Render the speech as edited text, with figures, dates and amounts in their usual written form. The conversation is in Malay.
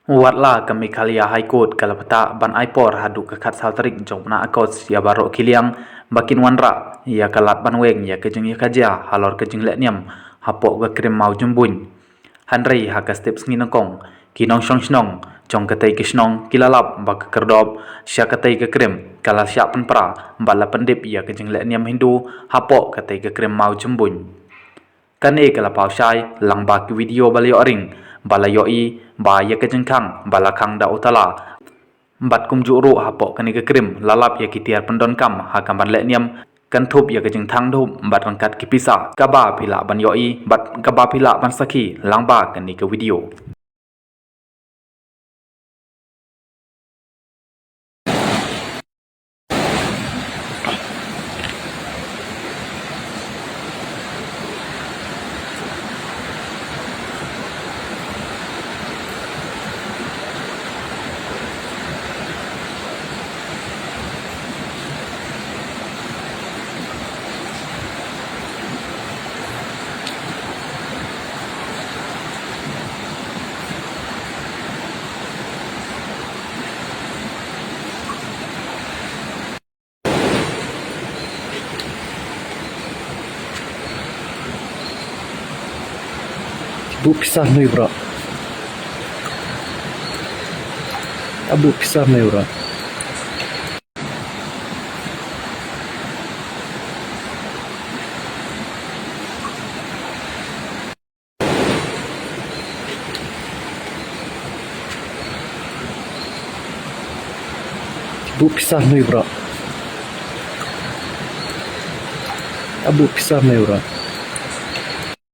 Watla kami kalia High Court kalapata ban aipor hadu kekat saltarik jomna akos ya barok kiliang bakin wanra ya kalat banweng ya kejeng ya kaja halor kejeng lekniam hapok ke krim mau jembun hanrei hakas tips nginongkong kinong snong jong katai kisnong kilalap bak kerdob sya katai ke krim kala sya penpra bala pendip ya kejeng lekniam Hindu hapok katai ke krim mau jembun kan kala pausai lang bak video balio ring bala yoi ba ya kejengkang bala kang da utala bat kum juru hapok kani ke krim lalap ya kitiar pendon kam hakam ban lekniam kan thup ya kejeng thang dhum bat rangkat kipisa kaba pila ban yoi bat kaba pila ban saki lang ba kani ke video Bu pisah nu bro. Abu pisah nu bro. Bu pisah nu bro. Abu pisah nu bro.